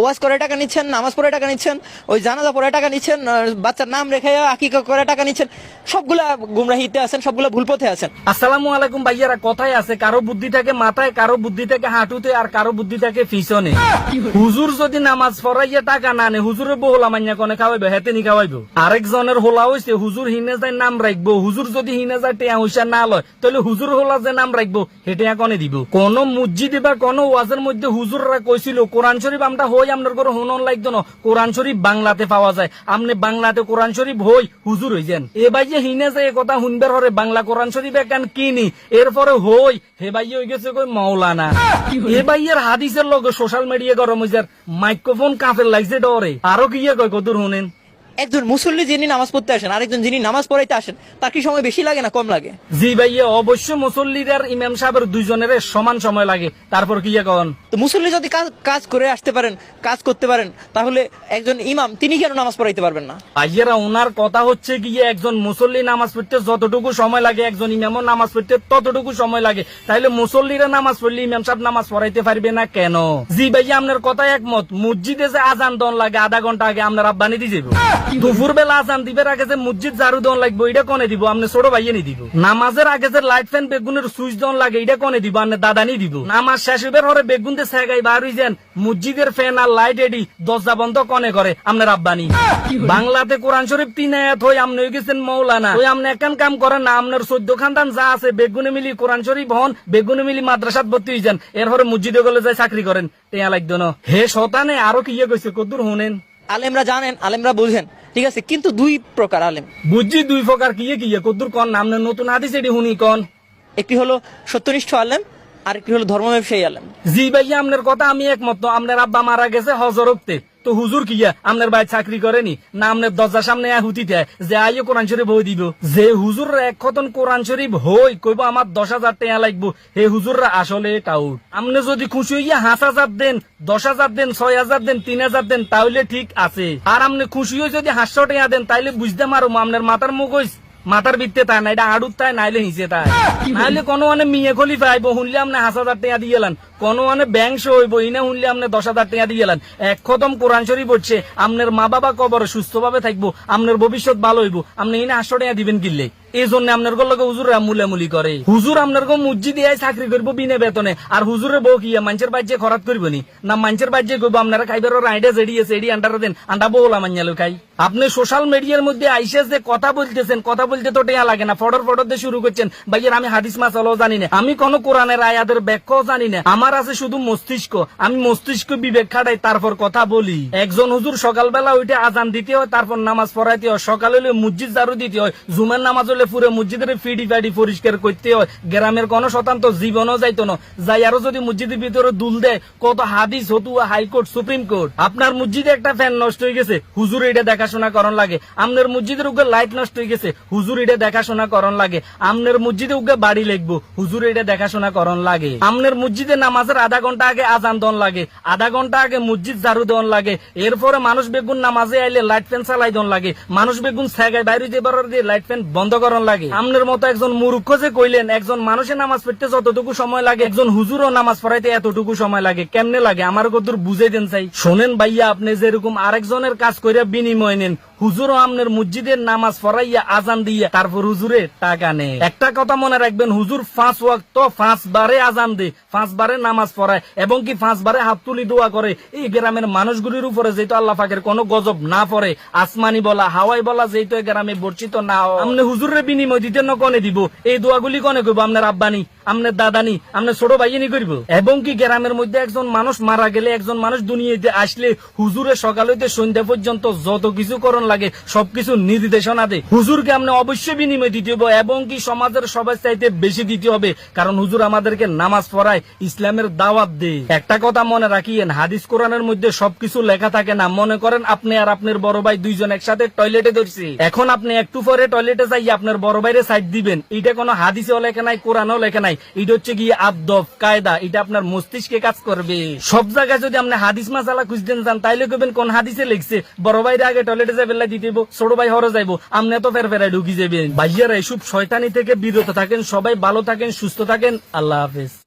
ওয়াজ করে টাকা নিচ্ছেন, নামাজ পড়ে টাকা নিচ্ছেন, ওই জানাজা পড়ে টাকা নিচ্ছেন, বাচ্চার নাম রেখে আকিকা করে টাকা নিচ্ছেন, সবগুলা গুমরাহিতে আছেন, সবগুলা ভুল পথে আছেন। আসসালামু আলাইকুম ভাইয়ারা, কথাই আছে কারো বুদ্ধি থাকে মাথায়, কারো বুদ্ধি থাকে হাঁটুতে, আর কারো বুদ্ধি থাকে পিছনে। হুজুর যদি নামাজ পড়াইয়া টাকা না নে, হুজুরের বহুলা মাইয়া কনে খাওয়াইবে, হেতে নি খাওয়াইবো। আরেকজনের হোলা হইছে হুজুর হিনে যায় নাম রাখবো, হুজুর যদি হিনে যায় টেয়া হুইসা না লয়, তাহলে হুজুর হোলা যে নাম রাখবো হেটে কনে দিব। কোন মসজিদে বা কোন ওয়াজের মধ্যে হুজুররা কইছিল কোরআন শরীফ আমরা হই আপনার ঘরে হুনন লাগতো না, কোরআন শরীফ বাংলাতে পাওয়া যায়, আপনি বাংলাতে কোরআন শরীফ হই হুজুর হই যান। এ ভাইয়ে হিনে যায় কথা শুনবার হরে বাংলা কোরআন শরীফ একান কিনি, এরপরে হই হে ভাইয়ে হয়ে গেছে কই মাওলানা। এ ভাইয়ের হাদিসের লগে সোশ্যাল মিডিয়া গরম হয়ে যার, মাইক্রোফোন কাফের লাগছে ডরে। আরো কি কয় কদুর শুনেন, একজন মুসল্লি যিনি নামাজ পড়তে আসেন, আরেকজন যিনি নামাজ পড়াইতে আসেন, তার কি সময় বেশি লাগে না কম লাগে? জি ভাইয়া, অবশ্য মুসল্লিদের ইমাম সাহেবের দুইজনের সমান সময় লাগে। তারপর কি কন, তো মুসল্লি যদি কাজ করে আসতে পারেন, কাজ করতে পারেন, তাহলে একজন ইমাম তিনি কেন নামাজ পড়াইতে পারবেন না? ভাইয়েরা ওনার কথা হচ্ছে গিয়ে একজন মুসল্লি নামাজ পড়তে যতটুকু সময় লাগে একজন ইমামও নামাজ পড়তে ততটুকু সময় লাগে, তাইলে মুসল্লিরা নামাজ পড়লে ইমাম সাহেব নামাজ পড়াইতে পারবে না কেন? জি ভাইয়া, আপনার কথা একমত। মসজিদে যে আজান দন লাগে আধা ঘন্টা আগে আপনার আব্বানি দিয়ে যাবো, দুপুর বেলা আজান দিবের আগে যে মসজিদ ঝাড়ু দন লাগবে এটা কনে দিব, আপনি ছোট ভাইয়ে নি দিব। নামাজের আগে যে লাইট ফ্যান বেগুনের সুইচ দন লাগে এটা কনে দিব, আপনি দাদানি দিব। নামাজ শেষ হইবার হরে বেগুন দিয়ে সেগাই বার হই যান, মসজিদের ফ্যান আর লাইট এডি দরজা বন্ধ কনে করে আপনার আব্বানি। বাংলাতে কোরআন শরীফ 3 আয়াত হই আপনি হয়ে গেছেন মৌলানা। ওই আপনি একান কাম করেন না, আপনার 14 খানদান যা আছে বেগুনে মিলি কোরআন শরীফ হন, বেগুনে মিলি মাদ্রাসাত ভর্তি হয়ে যান, এরপরে মসজিদে গেলে যায় চাকরি করেন, টেয়া লাগতো না। হে শতানে আরো কি কইছে কদ্দুর শুনেন। আলেমরা জানেন, আলেমরা বুঝেন, ঠিক আছে, কিন্তু দুই প্রকার আলেম। বুঝছি দুই প্রকার কি কদ্দুর কন, নামনে নতুন হাদিস এটি শুনি কন। একটি হলো সত্যনিষ্ঠ আলেম, আর একটি হলো ধর্ম ব্যবসায়ী আলেম। জি ভাইয়া, আপনার কথা আমি একমত। আপনার আব্বা মারা গেছে হজরতে, তো হুজুর কিয়া আপনার ভাই চাকরি করেনি না, আপনার দরজার সামনে হুতি দেয় যে আইও কোরআন শরীফ হই দিব। যে হুজুর এক খতন কোরআন শরীফ হই কইব আমার 10,000 টাকা লাগবো, হে হুজুররা আসলে টাউট। আপনি যদি খুশি হইয়া 5,000 দেন, 10,000 দেন, 6,000 দেন, 3,000 দেন, তাহলে ঠিক আছে। আর আপনি খুশি হয়ে যদি 500 টাকা দেন, তাইলে বুঝতে মারো আপনার মাথার মুখ মাথার ভিত্তে তাই না, এটা আড়ুত তাই নাইলে হিসে তাই, নাইলে কোনো মানে মিয়ে খলি পাইব শুনলে আপনি 5,000 টাকা দিয়ে গেলেন, কোনো মানে ব্যাংক হইব ইনে শুনলে আপনি 10,000 টাকা দিয়ে গেলেন। এক খতম কোরআন শরীফ পড়ছে, আপনার মা বাবা কবরে সুস্থ ভাবে থাকবো, আপনার ভবিষ্যৎ ভালো হইব, আপনি ইনে 800 টাকা দিবেন কিনলে। এই জন্য আপনার লগে হুজুররা মুলামুলি করে। হুজুর আপনার মসজিদে চাকরি করবো বিনা বেতনে, আর হুজুরের বউ কি মানুষের বাজ্যে খরাত করবো নি না, মানুষের বাজ্যে করবো আপনারা খাইবার আইডা জেডিয়েছে এডি আন্ডার দেন, আন্ডা বউলা মাঞ্জালো খাই। আপনি সোশ্যাল মিডিয়ার মধ্যে আইসে যে কথা বলতেছেন, কথা বলতে তো টেয়া লাগে না, ফটর ফটর দিয়ে শুরু করছেন। ভাইয়ের আমি হাদিস মাসালাও জানি না, আমি কোন কোরআনের আয়াতের ব্যাখ্যাও জানি না, আমার আছে শুধু মস্তিষ্ক, আমি মস্তিষ্ক বিবেক খাটাই তারপর কথা বলি। একজন হুজুর সকালবেলা উঠে আজান দিতে হয়, তারপর নামাজ পড়াইতে হয়, সকালে হলে মসজিদ ঝাড়ু দিতে হয়, জুমের নামাজ হলে পুরো মসজিদের ফিডি ফাইডি পরিষ্কার করতে হয়। গ্রামের কোন শতান্ত জীবনও যাইতো না, যাই আরো যদি মসজিদের ভিতরে দুল দেয় কত হাদিস হতুয়া হাইকোর্ট সুপ্রিম কোর্ট। আপনার মসজিদে একটা ফ্যান নষ্ট হয়ে গেছে, হুজুর এটা দেখাশোনা করন লাগে। আপনার মসজিদের উগে লাইট নষ্ট হয়ে গেছে, হুজুর এটা দেখাশোনা করন লাগে। আপনার মসজিদে উগে বাড়ি লাগবো, হুজুর এটা দেখাশোনা করন লাগে। আপনার মসজিদে নামাজের আধা ঘন্টা আগে আজান দন লাগে, আধা ঘন্টা আগে মসজিদ ঝাড়ু দন লাগে, এরপরে মানুষ বেগুন নামাজে আইলে লাইট ফ্যান চালাই দন লাগে, মানুষ বেগুন সেগায় বাইরে দেবার দিয়ে লাইট ফ্যান বন্ধ করন লাগে। আপনার মতো একজন মূর্খ যে কইলেন একজন মানুষের নামাজ পড়তে যতটুকু সময় লাগে একজন হুজুরও নামাজ পড়াইতে এতটুকু সময় লাগে, কেমনে লাগে আমার কতদূর বুঝাই দেন চাই। শোনেন ভাইয়া, আপনি যেরকম আরেকজনের কাজ কইরা বিনিময় নেন, হুজুরও আপনার মসজিদের নামাজ পড়াইয়া আজান দিয়া তারপর হুজুরের টাকা নেয়। একটা কথা মনে রাখবেন, হুজুর 5 ওয়াক্ত 5 বারে আজান দে, 5 বারে নামাজ পড়ায় এবং কি 5 বারে হাত তুলি দোয়া করে। এই গ্রামের মানুষগুলির উপরে যেহেতু আল্লাহ পাকের কোনো গজব না পড়ে, আসমানি বলা হাওয়াই বলা যেহেতু গ্রামে বর্ষিত না, আপনি হুজুরের বিনিময় দিতে না কনে দিব, এই দোয়াগুলি কনে করবো আপনার আব্বানি, আপনার দাদানি, আপনার ছোট ভাইয়েনি করবো। এবং কি গ্রামের মধ্যে একজন মানুষ মারা গেলে, একজন মানুষ দুনিয়াতে আসলে হুজুরের সকাল হইতে সন্ধ্যা পর্যন্ত যত কিছু করণ লাগে সবকিছু নির্দেশনা দেয়, হুজুরকে আপনি অবশ্যই বিনিময় দিতে হবে এবং কি সমাজের সবার চাইতে বেশি দিতে হবে, কারণ হুজুর আমাদেরকে নামাজ পড়ায়, ইসলামের দাওয়াত দেয়। একটা কথা মনে রাখিয়েন, হাদিস কোরআনের মধ্যে সবকিছু লেখা থাকে না। মনে করেন আপনি আর আপনার বড় ভাই দুইজন একসাথে টয়লেটে ধরছি, এখন আপনি একটু পরে টয়লেটে যাই আপনার বড় ভাইরে সাইড দিবেন, এটা কোনো হাদিসেও লেখা নাই, কোরআনও লেখা নাই, এটা হচ্ছে গিয়ে আদব কায়দা, এটা আপনার মস্তিষ্কে কাজ করবে। সব জায়গায় যদি আপনি হাদিস মাসালা খুঁজতেন যান, তাইলে কবেন কোন হাদিসে লিখছে বড় ভাইরে আগে টয়লেটে যাই বেলা দিতে ছোট ভাই হরে যাইবো, আপনি তো ফেরায় ঢুকি যাবেন। ভাইয়ারা এসব শয়তানি থেকে বিরত থাকেন, সবাই ভালো থাকেন, সুস্থ থাকেন, আল্লাহ হাফেজ।